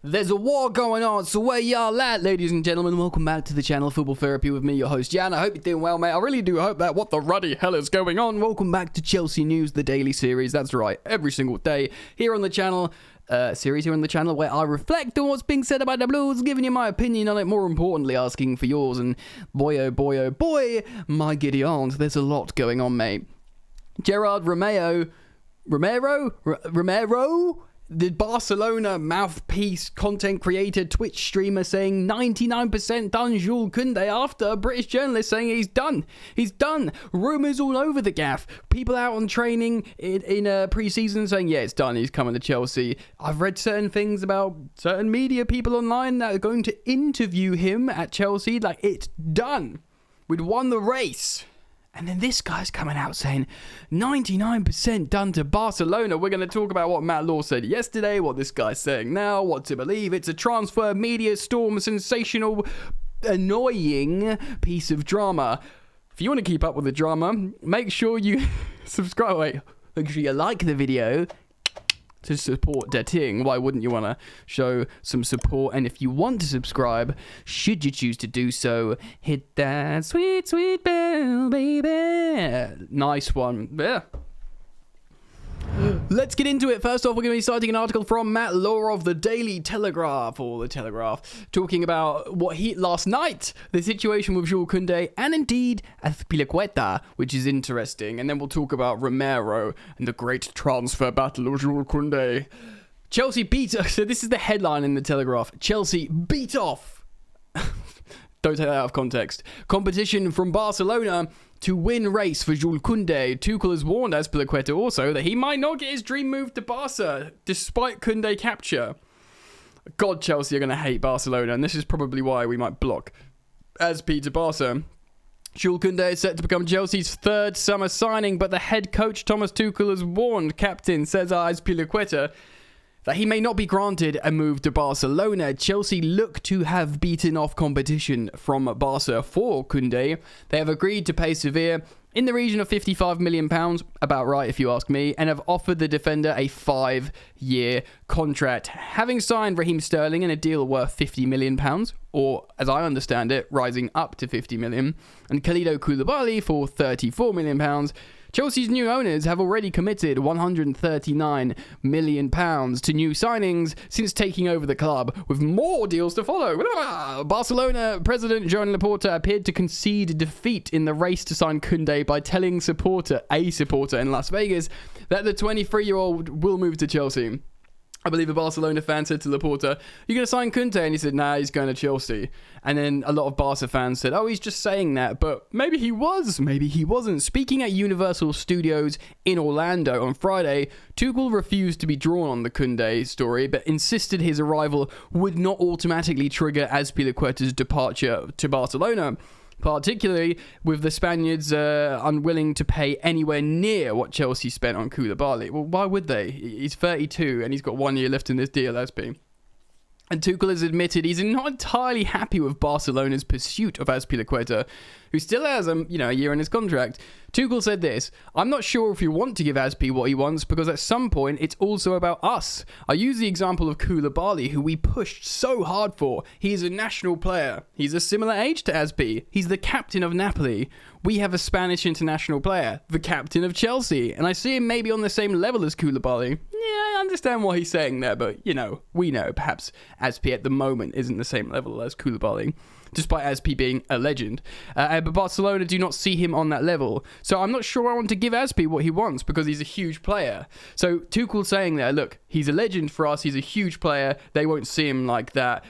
There's a war going on, so where y'all at, ladies and gentlemen? Welcome back to the channel, Football Therapy, with me, your host, Jan. I hope you're doing well, mate. I really do hope that. What the ruddy hell is going on? Welcome back to Chelsea News, the daily series. That's right, every single day here on the channel. Series here on the channel where I reflect on what's being said about the Blues, giving you my opinion on it, more importantly, asking for yours. And boy, oh boy, oh boy, my giddy aunt, there's a lot going on, mate. Gerard Romero, the Barcelona mouthpiece, content creator, Twitch streamer, saying 99% done Jules Kounde after a British journalist saying he's done. He's done. Rumours all over the gaff. People out on training in pre-season saying, yeah, it's done. He's coming to Chelsea. I've read certain things about certain media people online that are going to interview him at Chelsea. Like, it's done. We'd won the race. And then this guy's coming out saying 99% done to Barcelona. We're going to talk about what Matt Law said yesterday, what this guy's saying now, what to believe. It's a transfer media storm, sensational, annoying piece of drama. If you want to keep up with the drama, make sure you subscribe. Make sure you like the video to support the ting. Why wouldn't you want to show some support? And if you want to subscribe, should you choose to do so, hit that sweet, sweet bell, baby. Nice one. Yeah. Let's get into it. First off, we're going to be citing an article from Matt Law of the Daily Telegraph, or the Telegraph, talking about what last night, the situation with Jules Kounde, and indeed Azpilicueta, which is interesting. And then we'll talk about Romero and the great transfer battle of Jules Kounde. Chelsea beat, so this is the headline in the Telegraph, Chelsea beat off, don't take that out of context, competition from Barcelona to win race for Jules Kounde. Tuchel has warned Azpilicueta also that he might not get his dream move to Barca, despite Kounde capture. God, Chelsea are going to hate Barcelona, and this is probably why we might block Azpi to Barca. Jules Kounde is set to become Chelsea's third summer signing, but the head coach Thomas Tuchel has warned captain Cesar Azpilicueta that he may not be granted a move to Barcelona. Chelsea look to have beaten off competition from Barca for Kounde. They have agreed to pay Sevilla in the region of £55 million, about right if you ask me, and have offered the defender a 5-year contract, having signed Raheem Sterling in a deal worth £50 million, or, as I understand it, rising up to £50 million, and Kalidou Koulibaly for £34 million. Chelsea's new owners have already committed £139 million to new signings since taking over the club, with more deals to follow. Barcelona president Joan Laporta appeared to concede defeat in the race to sign Kounde by telling a supporter in Las Vegas that the 23-year-old will move to Chelsea. I believe a Barcelona fan said to Laporta, "You're going to sign Kounde?" And he said, "Nah, he's going to Chelsea." And then a lot of Barca fans said, "Oh, he's just saying that." But maybe he was, maybe he wasn't. Speaking at Universal Studios in Orlando on Friday, Tuchel refused to be drawn on the Kounde story, but insisted his arrival would not automatically trigger Azpilicueta's departure to Barcelona, particularly with the Spaniards unwilling to pay anywhere near what Chelsea spent on Koulibaly. Well, why would they? He's 32 and he's got 1 year left in this deal, Azpi. And Tuchel has admitted he's not entirely happy with Barcelona's pursuit of Azpilicueta, who still has a year in his contract. Tuchel said this: "I'm not sure if we want to give Azpi what he wants, because at some point it's also about us. I use the example of Koulibaly, who we pushed so hard for. He's a national player. He's a similar age to Azpi. He's the captain of Napoli. We have a Spanish international player, the captain of Chelsea, and I see him maybe on the same level as Koulibaly." Yeah, I understand what he's saying there, but, we know perhaps Azpi at the moment isn't the same level as Koulibaly, despite Azpi being a legend. But Barcelona do not see him on that level. So I'm not sure I want to give Azpi what he wants, because he's a huge player. So Tuchel saying there, look, he's a legend for us, he's a huge player, they won't see him like that.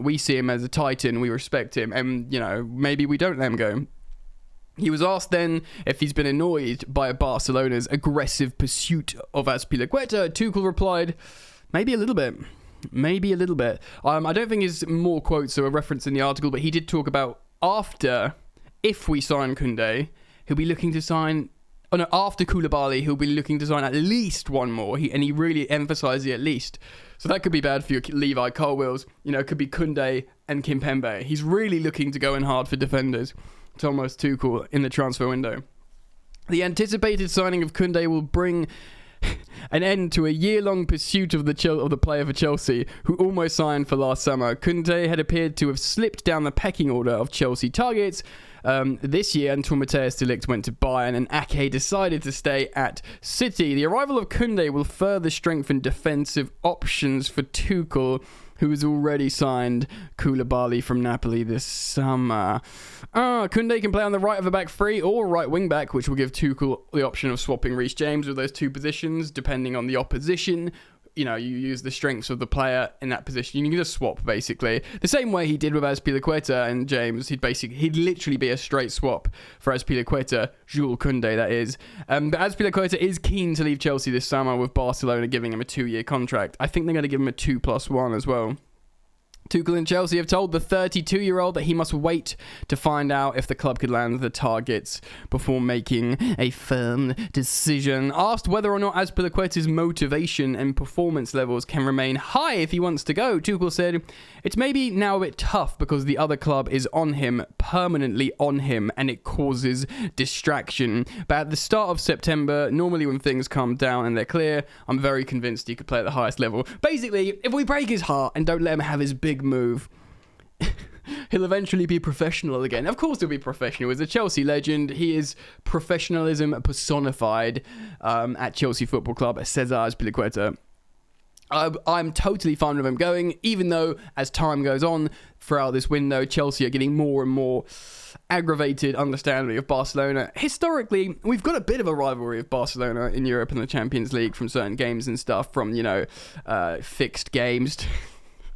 We see him as a titan, we respect him, and, maybe we don't let him go. He was asked then if he's been annoyed by Barcelona's aggressive pursuit of Azpilicueta. Tuchel replied, maybe a little bit. Maybe a little bit. I don't think there's more quotes or a reference in the article, but he did talk about if we sign Kounde, he'll be looking to sign... after Koulibaly, he'll be looking to sign at least one more. And he really emphasised the at least. So that could be bad for your Levi Colwills. It could be Kounde and Kimpembe. He's really looking to go in hard for defenders. Thomas Tuchel in the transfer window. The anticipated signing of Kounde will bring an end to a year-long pursuit of the player for Chelsea, who almost signed for last summer. Kounde had appeared to have slipped down the pecking order of Chelsea targets this year until Matthijs de Ligt went to Bayern and Ake decided to stay at City. The arrival of Kounde will further strengthen defensive options for Tuchel, who has already signed Koulibaly from Napoli this summer. Kounde can play on the right of a back three or right wing back, which will give Tuchel the option of swapping Reece James with those two positions, depending on the opposition. You know, you use the strengths of the player in that position. You can just swap, basically. The same way he did with Azpilicueta and James. He'd literally be a straight swap for Azpilicueta, Jules Kounde, that is. But Azpilicueta is keen to leave Chelsea this summer, with Barcelona giving him a 2-year contract. I think they're going to give him a 2+1 as well. Tuchel and Chelsea have told the 32-year-old that he must wait to find out if the club could land the targets before making a firm decision. Asked whether or not Azpilicueta's motivation and performance levels can remain high if he wants to go, Tuchel said, "It's maybe now a bit tough because the other club is on him, permanently on him, and it causes distraction. But at the start of September, normally when things calm down and they're clear, I'm very convinced he could play at the highest level." Basically, if we break his heart and don't let him have his big move, he'll eventually be professional again. Of course he'll be professional. He's a Chelsea legend. He is professionalism personified at Chelsea Football Club, Cesar Azpilicueta. I'm totally fine with him going, even though as time goes on throughout this window, Chelsea are getting more and more aggravated, understandably, of Barcelona. Historically, we've got a bit of a rivalry of Barcelona in Europe and the Champions League from certain games and stuff, from, fixed games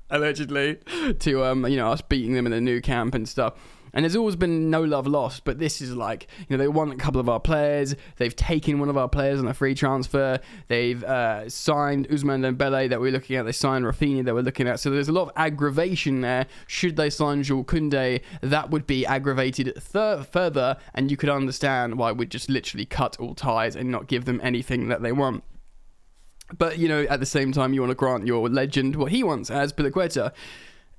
allegedly, to us beating them in the new camp and stuff. And there's always been no love lost, but this is like, they won a couple of our players, they've taken one of our players on a free transfer, they've signed Ousmane Dembele that we're looking at, they signed Rafinha that we're looking at, so there's a lot of aggravation there. Should they sign Jules Kounde, that would be aggravated further, and you could understand why we'd just literally cut all ties and not give them anything that they want. But, at the same time, you want to grant your legend what he wants, as Azpilicueta.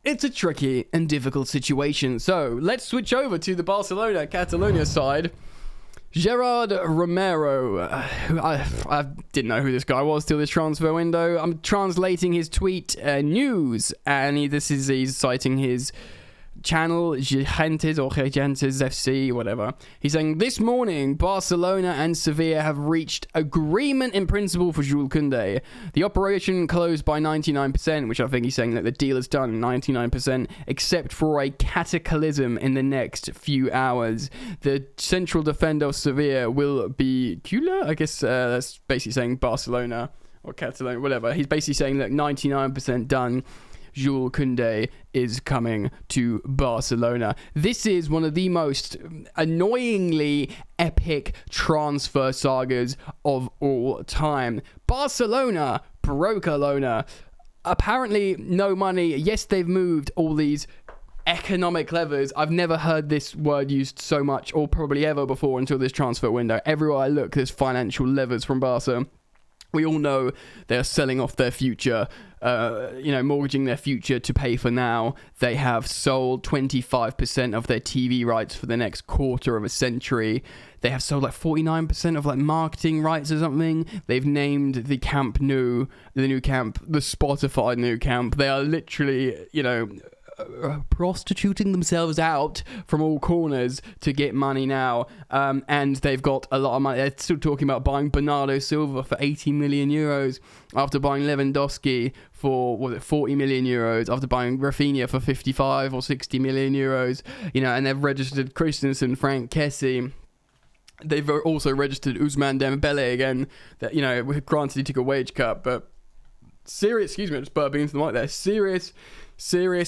It's a tricky and difficult situation. So, let's switch over to the Barcelona-Catalonia side. Gerard Romero, who I didn't know who this guy was till this transfer window. I'm translating his tweet news, and he's citing his channel, Gentes or Gentes FC, whatever. He's saying, this morning, Barcelona and Sevilla have reached agreement in principle for Jules Kounde. The operation closed by 99%, which I think he's saying that the deal is done 99%, except for a cataclysm in the next few hours. The central defender of Sevilla will be Culla? I guess that's basically saying Barcelona or Catalonia, whatever. He's basically saying that 99% done. Jules Kounde is coming to Barcelona. This is one of the most annoyingly epic transfer sagas of all time. Barcelona, BROKEOLONA. Apparently, no money. Yes, they've moved all these economic levers. I've never heard this word used so much, or probably ever before, until this transfer window. Everywhere I look, there's financial levers from Barca. We all know they're selling off their future, mortgaging their future to pay for now. They have sold 25% of their TV rights for the next quarter of a century. They have sold 49% of marketing rights or something. They've named the Camp Nou, the new camp, the Spotify new camp. They are literally, prostituting themselves out from all corners to get money now, and they've got a lot of money. They're still talking about buying Bernardo Silva for 80 million euros after buying Lewandowski for 40 million euros, after buying Rafinha for 55 or 60 million euros, and they've registered Christensen, Frank Kessie. They've also registered Ousmane Dembele again, that granted he took a wage cut, but serious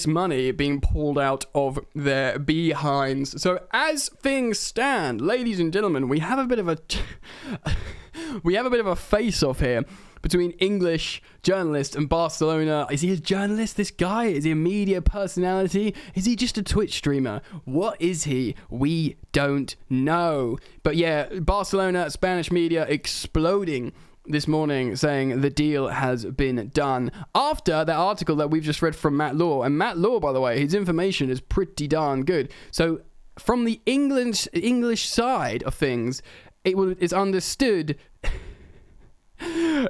money being pulled out of their behinds. So as things stand, ladies and gentlemen, we have a bit of a face-off here between English journalist and Barcelona. Is he a journalist, this guy? Is he a media personality? Is he just a Twitch streamer? What is he? We don't know. But yeah, Barcelona, Spanish media exploding this morning saying the deal has been done after that article that we've just read from Matt Law. And Matt Law, by the way, his information is pretty darn good. So from the English side of things, it's understood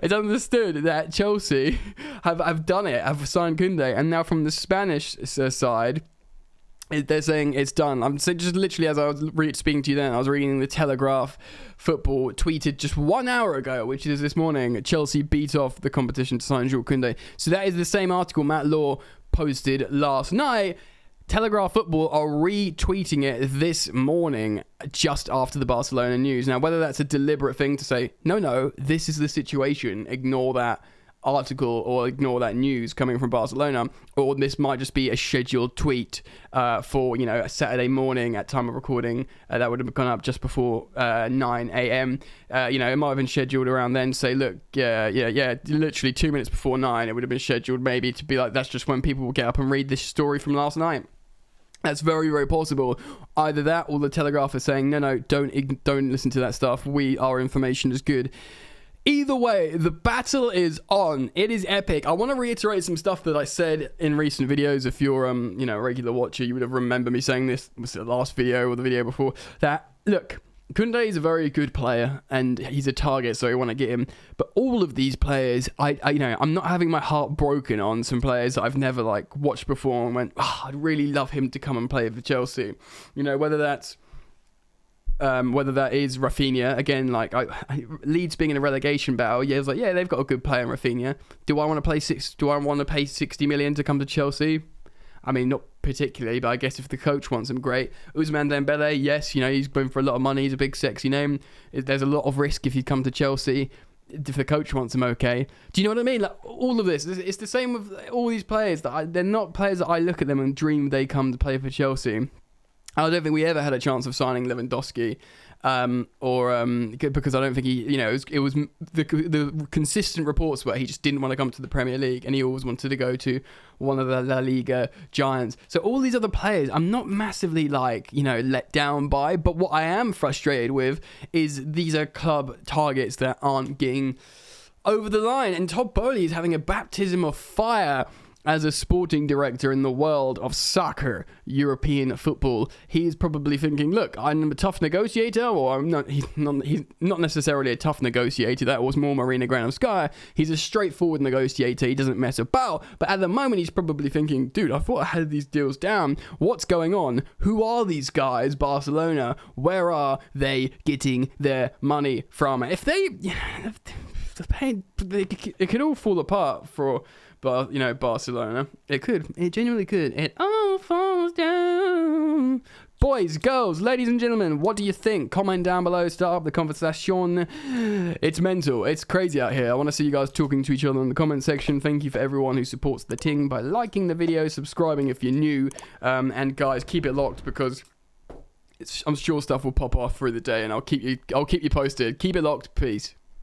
It's understood that Chelsea have done it, have signed Kounde, and now from the Spanish side, they're saying it's done. I'm saying just literally as I was speaking to you then, I was reading the Telegraph Football tweeted just 1 hour ago, which is this morning, Chelsea beat off the competition to sign Jules Kounde. So that is the same article Matt Law posted last night. Telegraph Football are retweeting it this morning just after the Barcelona news. Now, whether that's a deliberate thing to say, no, this is the situation, ignore that article or ignore that news coming from Barcelona, or this might just be a scheduled tweet for a Saturday morning at time of recording that would have gone up just before 9 a.m. It might have been scheduled around then. Say, look, literally 2 minutes before 9, it would have been scheduled maybe to be like, that's just when people will get up and read this story from last night. That's very, very possible. Either that or the Telegraph is saying, no, don't listen to that stuff. Our information is good. Either way, the battle is on. It is epic. I want to reiterate some stuff that I said in recent videos. If you're a regular watcher, you would have remembered me saying this. Was it the last video or the video before? That, look, Kounde is a very good player and he's a target, so I want to get him. But all of these players, I'm not having my heart broken on some players that I've never watched before and went, I'd really love him to come and play for Chelsea. Whether that is Rafinha, again, Leeds being in a relegation battle, it's they've got a good player in Rafinha. Do I want to pay 60 million to come to Chelsea? I mean, not particularly, but I guess if the coach wants him, great. Ousmane Dembele, yes, he's going for a lot of money. He's a big, sexy name. There's a lot of risk if you come to Chelsea. If the coach wants him, okay. Do you know what I mean? All of this, it's the same with all these players. They're not players that I look at them and dream they come to play for Chelsea. I don't think we ever had a chance of signing Lewandowski, because I don't think he, it was the consistent reports were he just didn't want to come to the Premier League and he always wanted to go to one of the La Liga giants. So all these other players, I'm not massively let down by, but what I am frustrated with is these are club targets that aren't getting over the line, and Todd Boehly is having a baptism of fire. As a sporting director in the world of soccer, European football, he's probably thinking, look, I'm a tough negotiator, or I'm not. He's not necessarily a tough negotiator. That was more Marina Granovskaya. He's a straightforward negotiator. He doesn't mess about. But at the moment, he's probably thinking, dude, I thought I had these deals down. What's going on? Who are these guys? Barcelona. Where are they getting their money from? If it could all fall apart for. But Barcelona, it genuinely could. It all falls down. Boys, girls, ladies and gentlemen, what do you think? Comment down below, start up the conversation. It's mental, it's crazy out here. I want to see you guys talking to each other in the comment section. Thank you for everyone who supports the ting by liking the video, subscribing if you're new, and guys, keep it locked because I'm sure stuff will pop off through the day, and I'll keep you posted. Keep it locked, peace.